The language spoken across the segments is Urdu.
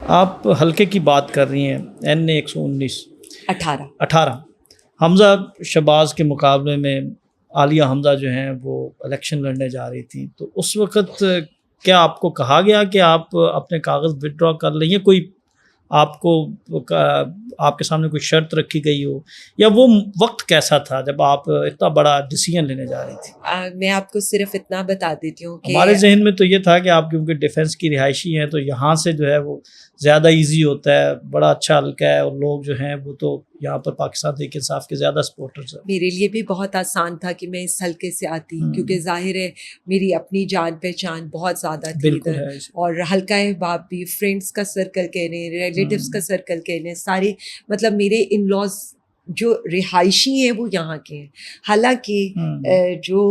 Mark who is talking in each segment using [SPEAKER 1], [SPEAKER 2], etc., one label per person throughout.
[SPEAKER 1] آپ حلقے کی بات کر رہی ہیں N119
[SPEAKER 2] 18
[SPEAKER 1] حمزہ شہباز کے مقابلے میں عالیہ حمزہ جو ہیں وہ الیکشن لڑنے جا رہی تھیں، تو اس وقت کیا آپ کو کہا گیا کہ آپ اپنے کاغذ وڈرا کر لیں، یا کوئی آپ کو آپ کے سامنے کوئی شرط رکھی گئی ہو، یا وہ وقت کیسا تھا جب آپ اتنا بڑا ڈیسیژن لینے جا رہی تھی؟
[SPEAKER 2] میں آپ کو صرف اتنا بتا دیتی ہوں کہ
[SPEAKER 1] ہمارے ذہن میں تو یہ تھا کہ آپ کیونکہ ڈیفنس کی رہائشی ہیں تو یہاں سے جو ہے وہ زیادہ ایزی ہوتا ہے، بڑا اچھا حلقہ ہے، اور لوگ جو ہیں وہ تو یہاں پر پاکستان تحریک انصاف کے زیادہ سپورٹرز ہیں۔
[SPEAKER 2] میرے لیے بھی بہت آسان تھا کہ میں اس حلقے سے آتی، کیونکہ ظاہر ہے میری اپنی جان پہچان بہت زیادہ تھی
[SPEAKER 1] بالکل
[SPEAKER 2] ادھر،
[SPEAKER 1] ہے،
[SPEAKER 2] اور حلقہ احباب بھی، فرینڈس کا سرکل کہہ لیں، ریلیٹیوز کا سرکل کہہ لیں، سارے مطلب میرے ان لاز جو رہائشی ہیں وہ یہاں کے ہیں، حالانکہ جو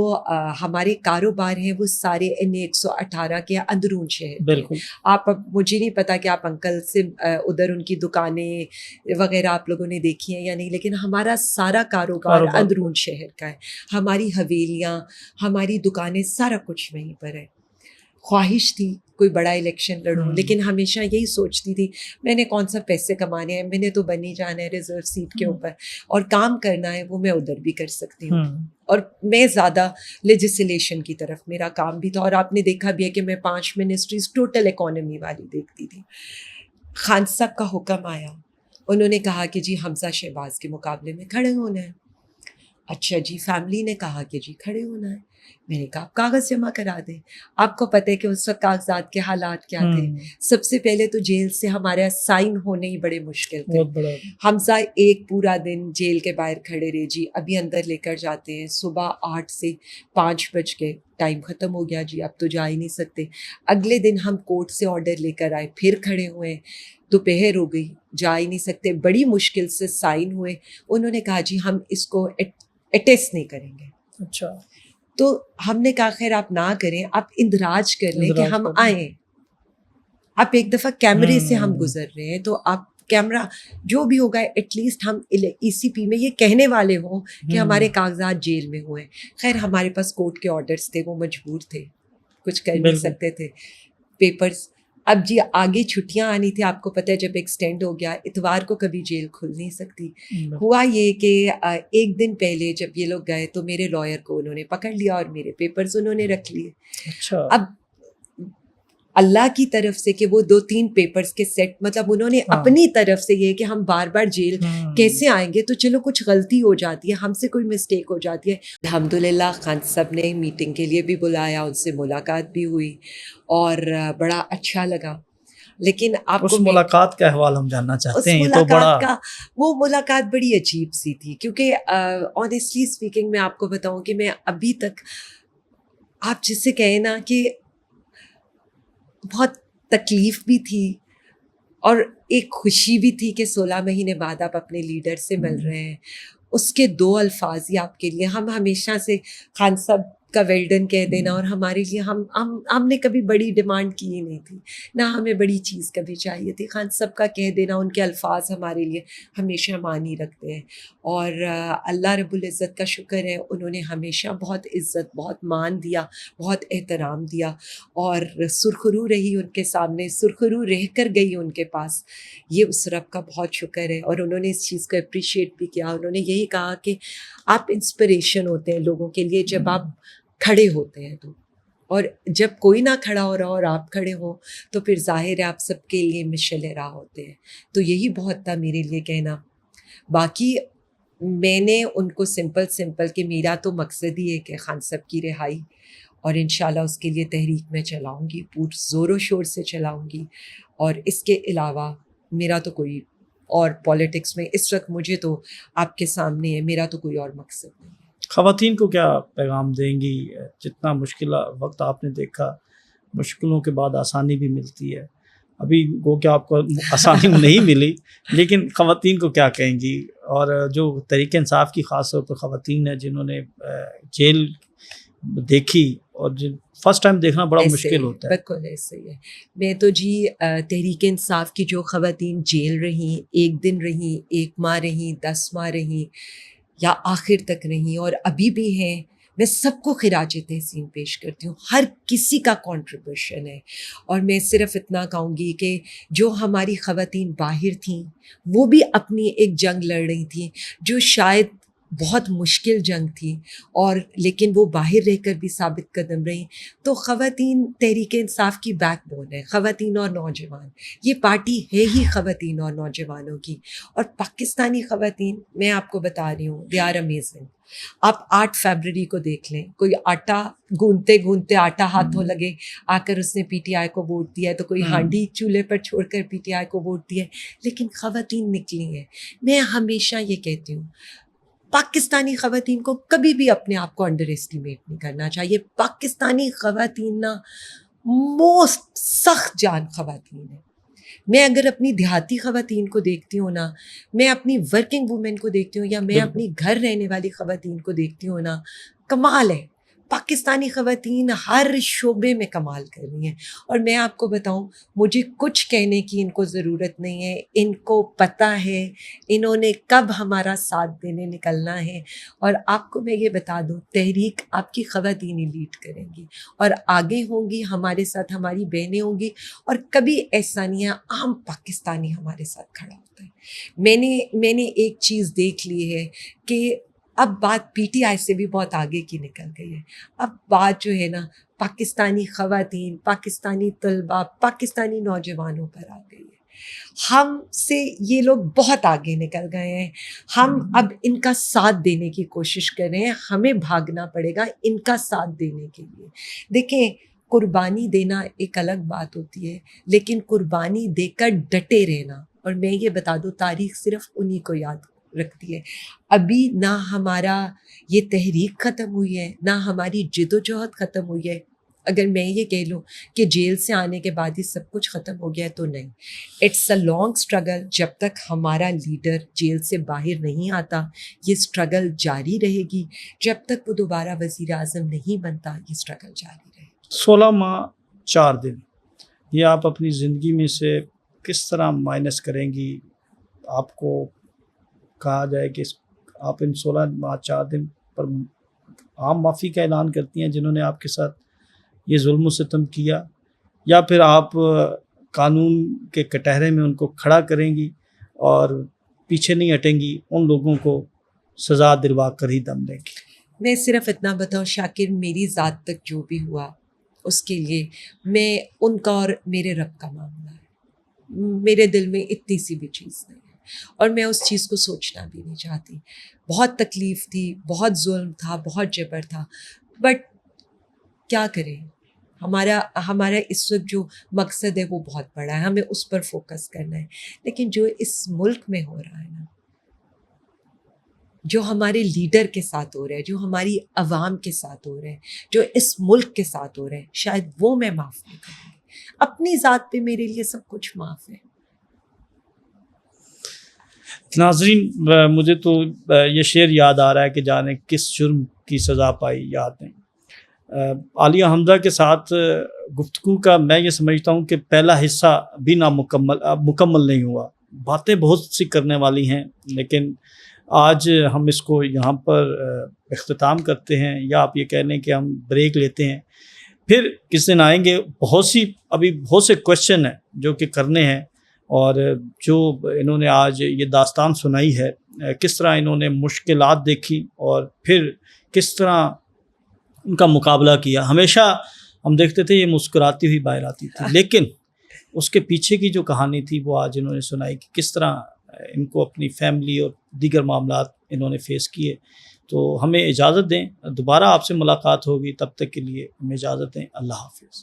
[SPEAKER 2] ہمارے کاروبار ہیں وہ سارے N118 کے اندرون شہر
[SPEAKER 1] بالکل۔
[SPEAKER 2] آپ اب مجھے نہیں پتا کہ آپ انکل سے ادھر ان کی دکانیں وغیرہ آپ لوگوں نے دیکھی ہیں یا نہیں، لیکن ہمارا سارا کاروبار اندرون شہر کا ہے، ہماری حویلیاں، ہماری دکانیں، سارا کچھ وہیں پر ہے۔ خواہش تھی کوئی بڑا الیکشن لڑوں، لیکن ہمیشہ یہی سوچتی تھی میں نے کون سا پیسے کمانے ہیں، میں نے تو بنی جانا ہے ریزرو سیٹ کے اوپر، اور کام کرنا ہے وہ میں ادھر بھی کر سکتی ہوں، اور میں زیادہ لیجسلیشن کی طرف میرا کام بھی تھا، اور آپ نے دیکھا بھی ہے کہ میں 5 منسٹریز ٹوٹل اکانومی والی دیکھتی تھی۔ خان صاحب کا حکم آیا، انہوں نے کہا کہ جی حمزہ شہباز کے مقابلے میں کھڑے ہونا ہے۔ اچھا جی، فیملی نے کہا کہ جی کھڑے ہونا ہے، میں نے کہا آپ کاغذ جمع کرا دیں۔ آپ کو پتہ ہے کہ اس وقت کاغذات کے حالات کیا تھے، سب سے پہلے تو جیل سے ہمارے سائن ہونے ہی بڑے مشکل تھے۔ حمزہ ایک پورا دن جیل کے باہر کھڑے رہے، جی ابھی اندر لے کر جاتے ہیں، صبح 8 سے 5 بج گئے، ٹائم ختم ہو گیا جی اب تو جا ہی نہیں سکتے۔ اگلے دن ہم کورٹ سے آرڈر لے کر آئے، پھر کھڑے ہوئے، دوپہر ہو گئی، جا ہی نہیں سکتے، بڑی مشکل سے سائن ہوئے۔ انہوں نے کہا جی ہم اس کو اٹیسٹ نہیں کریں گے۔
[SPEAKER 1] اچھا،
[SPEAKER 2] تو ہم نے کہا خیر آپ نہ کریں، آپ اندراج کر لیں کہ ہم آئیں، آپ ایک دفعہ کیمرے سے ہم گزر رہے ہیں تو آپ کیمرہ جو بھی ہوگا ایٹ لیسٹ ہم ECP میں یہ کہنے والے ہوں کہ ہمارے کاغذات جیل میں ہوئے۔ خیر ہمارے پاس کورٹ کے آرڈرز تھے، وہ مجبور تھے، کچھ کر نہیں سکتے تھے، پیپرز۔ اب جی آگے چھٹیاں آنی تھی، آپ کو پتہ ہے جب ایکسٹینڈ ہو گیا اتوار کو کبھی جیل کھل نہیں سکتی۔ ہوا یہ کہ ایک دن پہلے جب یہ لوگ گئے تو میرے لائر کو انہوں نے پکڑ لیا اور میرے پیپرز انہوں نے رکھ لیے۔
[SPEAKER 1] اچھا،
[SPEAKER 2] اب اللہ کی طرف سے کہ وہ 2-3 پیپرز کے سیٹ، مطلب انہوں نے اپنی طرف سے یہ کہ ہم بار بار جیل کیسے آئیں گے، تو چلو کچھ غلطی ہو جاتی ہے، ہم سے کوئی مسٹیک ہو جاتی ہے۔ الحمدللہ خان صاحب نے میٹنگ کے لیے بھی بلایا، ان سے ملاقات بھی ہوئی اور بڑا اچھا لگا۔ لیکن آپ
[SPEAKER 1] اس
[SPEAKER 2] کو
[SPEAKER 1] ملاقات کا احوال ہم جاننا چاہتے ہیں۔
[SPEAKER 2] اس ملاقات کا، وہ ملاقات بڑی عجیب سی تھی، کیونکہ آنیسٹلی اسپیکنگ میں آپ کو بتاؤں کہ میں ابھی تک، آپ جس سے کہیں نا کہ بہت تکلیف بھی تھی اور ایک خوشی بھی تھی کہ 16 مہینے بعد آپ اپنے لیڈر سے مل رہے ہیں۔ اس کے 2 الفاظ ہی آپ کے لیے، ہم ہمیشہ سے خان صاحب کا ویلڈن کہہ دینا، اور ہمارے لیے ہم نے کبھی بڑی ڈیمانڈ کی ہی نہیں تھی، نہ ہمیں بڑی چیز کبھی چاہیے تھی۔ خان صاحب کا کہہ دینا، ان کے الفاظ ہمارے لیے ہمیشہ معنی رکھتے ہیں، اور اللہ رب العزت کا شکر ہے انہوں نے ہمیشہ بہت عزت، بہت مان دیا، بہت احترام دیا، اور سرخرو رہی ان کے سامنے، سرخرو رہ کر گئی ان کے پاس۔ یہ اس رب کا بہت شکر ہے، اور انہوں نے اس چیز کو اپریشیٹ بھی کیا۔ انہوں نے یہی کہا کہ آپ انسپریشن ہوتے ہیں لوگوں کے لیے جب آپ کھڑے ہوتے ہیں تو، اور جب کوئی نہ کھڑا ہو رہا اور آپ کھڑے ہو تو پھر ظاہر ہے آپ سب کے لیے مشعل راہ ہوتے ہیں۔ تو یہی بہت تھا میرے لیے کہنا۔ باقی میں نے ان کو سمپل کہ میرا تو مقصد ہی ہے کہ خان صاحب کی رہائی، اور انشاءاللہ اس کے لیے تحریک میں چلاؤں گی، پور زور و شور سے چلاؤں گی، اور اس کے علاوہ میرا تو کوئی اور پولیٹکس میں اس وقت مجھے تو آپ کے سامنے ہے، میرا تو کوئی اور مقصد نہیں ہے۔
[SPEAKER 1] خواتین کو کیا پیغام دیں گی؟ جتنا مشکل وقت آپ نے دیکھا، مشکلوں کے بعد آسانی بھی ملتی ہے، ابھی گو کہ آپ کو آسانی نہیں ملی، لیکن خواتین کو کیا کہیں گی؟ اور جو تحریک انصاف کی خاص طور پر خواتین ہیں جنہوں نے جیل دیکھی، اور فرسٹ ٹائم دیکھنا بڑا مشکل ہوتا ہے۔
[SPEAKER 2] بالکل ایسے ہی ہے۔ میں تو جی تحریک انصاف کی جو خواتین جیل رہیں، 1 دن رہیں، 1 ماہ رہیں، 10 ماہ رہیں، یا آخر تک رہیں، اور ابھی بھی ہیں، میں سب کو خراج تحسین پیش کرتی ہوں، ہر کسی کا کنٹریبیوشن ہے. اور میں صرف اتنا کہوں گی کہ جو ہماری خواتین باہر تھیں وہ بھی اپنی ایک جنگ لڑ رہی تھیں، جو شاید بہت مشکل جنگ تھی، اور لیکن وہ باہر رہ کر بھی ثابت قدم رہیں. تو خواتین تحریک انصاف کی بیک بون ہے، خواتین اور نوجوان. یہ پارٹی ہے ہی خواتین اور نوجوانوں کی. اور پاکستانی خواتین، میں آپ کو بتا رہی ہوں، دے آر امیزنگ. آپ 8 فیبرری کو دیکھ لیں، کوئی آٹا گوندتے گوندتے آٹا ہاتھوں لگے آ کر اس نے پی ٹی آئی کو ووٹ دیا ہے، تو کوئی ہانڈی چولہے پر چھوڑ کر پی ٹی آئی کو ووٹ دیا ہے، لیکن خواتین نکلی ہیں. میں ہمیشہ یہ کہتی ہوں، پاکستانی خواتین کو کبھی بھی اپنے آپ کو انڈر ایسٹیمیٹ نہیں کرنا چاہیے. پاکستانی خواتین نا موسٹ سخت جان خواتین ہیں. میں اگر اپنی دیہاتی خواتین کو دیکھتی ہوں نا، میں اپنی ورکنگ وومن کو دیکھتی ہوں، یا میں اپنی گھر رہنے والی خواتین کو دیکھتی ہوں نا، کمال ہے. پاکستانی خواتین ہر شعبے میں کمال کر رہی ہیں. اور میں آپ کو بتاؤں، مجھے کچھ کہنے کی ان کو ضرورت نہیں ہے. ان کو پتہ ہے انہوں نے کب ہمارا ساتھ دینے نکلنا ہے. اور آپ کو میں یہ بتا دوں، تحریک آپ کی خواتین ہی لیڈ کریں گی اور آگے ہوں گی، ہمارے ساتھ ہماری بہنیں ہوں گی. اور کبھی ایسا نہیں ہے عام پاکستانی ہمارے ساتھ کھڑا ہوتا ہے. میں نے ایک چیز دیکھ لی ہے کہ اب بات پی ٹی آئی سے بھی بہت آگے کی نکل گئی ہے. اب بات جو ہے نا پاکستانی خواتین، پاکستانی طلباء، پاکستانی نوجوانوں پر آ گئی ہے. ہم سے یہ لوگ بہت آگے نکل گئے ہیں. ہم اب ان کا ساتھ دینے کی کوشش کر رہے ہیں. ہمیں بھاگنا پڑے گا ان کا ساتھ دینے کے لیے. دیکھیں، قربانی دینا ایک الگ بات ہوتی ہے، لیکن قربانی دے کر ڈٹے رہنا، اور میں یہ بتا دوں تاریخ صرف انہی کو یاد رکھتی ہے. ابھی نہ ہمارا یہ تحریک ختم ہوئی ہے، نہ ہماری جد و جہد ختم ہوئی ہے. اگر میں یہ کہہ لوں کہ جیل سے آنے کے بعد ہی سب کچھ ختم ہو گیا ہے، تو نہیں. It's a long struggle. جب تک ہمارا لیڈر جیل سے باہر نہیں آتا یہ اسٹرگل جاری رہے گی. جب تک وہ دوبارہ وزیر اعظم نہیں بنتا یہ اسٹرگل جاری رہے گی.
[SPEAKER 1] 16 ماہ 4 دن، یہ آپ اپنی زندگی میں سے کس طرح مائنس کریں گی؟ آپ کو کہا جائے کہ آپ ان 16 ماہ 4 دن پر عام معافی کا اعلان کرتی ہیں جنہوں نے آپ کے ساتھ یہ ظلم و ستم کیا، یا پھر آپ قانون کے کٹہرے میں ان کو کھڑا کریں گی اور پیچھے نہیں ہٹیں گی، ان لوگوں کو سزا دلوا کر ہی دم دیں گی؟
[SPEAKER 2] میں صرف اتنا بتاؤں شاکر، میری ذات تک جو بھی ہوا اس کے لیے میں ان کا اور میرے رب کا معاملہ ہے. میرے دل میں اتنی سی بھی چیز نہیں ہے، اور میں اس چیز کو سوچنا بھی نہیں چاہتی. بہت تکلیف تھی، بہت ظلم تھا، بہت جبر تھا، بٹ کیا کریں، ہمارا اس وقت جو مقصد ہے وہ بہت بڑا ہے، ہمیں اس پر فوکس کرنا ہے. لیکن جو اس ملک میں ہو رہا ہے نا، جو ہمارے لیڈر کے ساتھ ہو رہا ہے، جو ہماری عوام کے ساتھ ہو رہا ہے، جو اس ملک کے ساتھ ہو رہا ہے، شاید وہ میں معاف نہیں کروں گی. اپنی ذات پہ میرے لیے سب کچھ معاف ہے.
[SPEAKER 1] ناظرین، مجھے تو یہ شعر یاد آ رہا ہے کہ جانے کس جرم کی سزا پائی یاد نہیں. عالیہ حمزہ کے ساتھ گفتگو کا میں یہ سمجھتا ہوں کہ پہلا حصہ بھی مکمل نہیں ہوا. باتیں بہت سی کرنے والی ہیں، لیکن آج ہم اس کو یہاں پر اختتام کرتے ہیں، یا آپ یہ کہہ لیں کہ ہم بریک لیتے ہیں. پھر کس دن آئیں گے. ابھی بہت سے کوشچن ہیں جو کہ کرنے ہیں، اور جو انہوں نے آج یہ داستان سنائی ہے، کس طرح انہوں نے مشکلات دیکھی اور پھر کس طرح ان کا مقابلہ کیا. ہمیشہ ہم دیکھتے تھے یہ مسکراتی ہوئی باہر آتی تھی، لیکن اس کے پیچھے کی جو کہانی تھی وہ آج انہوں نے سنائی کہ کس طرح ان کو اپنی فیملی اور دیگر معاملات انہوں نے فیس کیے. تو ہمیں اجازت دیں، دوبارہ آپ سے ملاقات ہوگی، تب تک کے لیے ہمیں اجازت دیں. اللہ حافظ.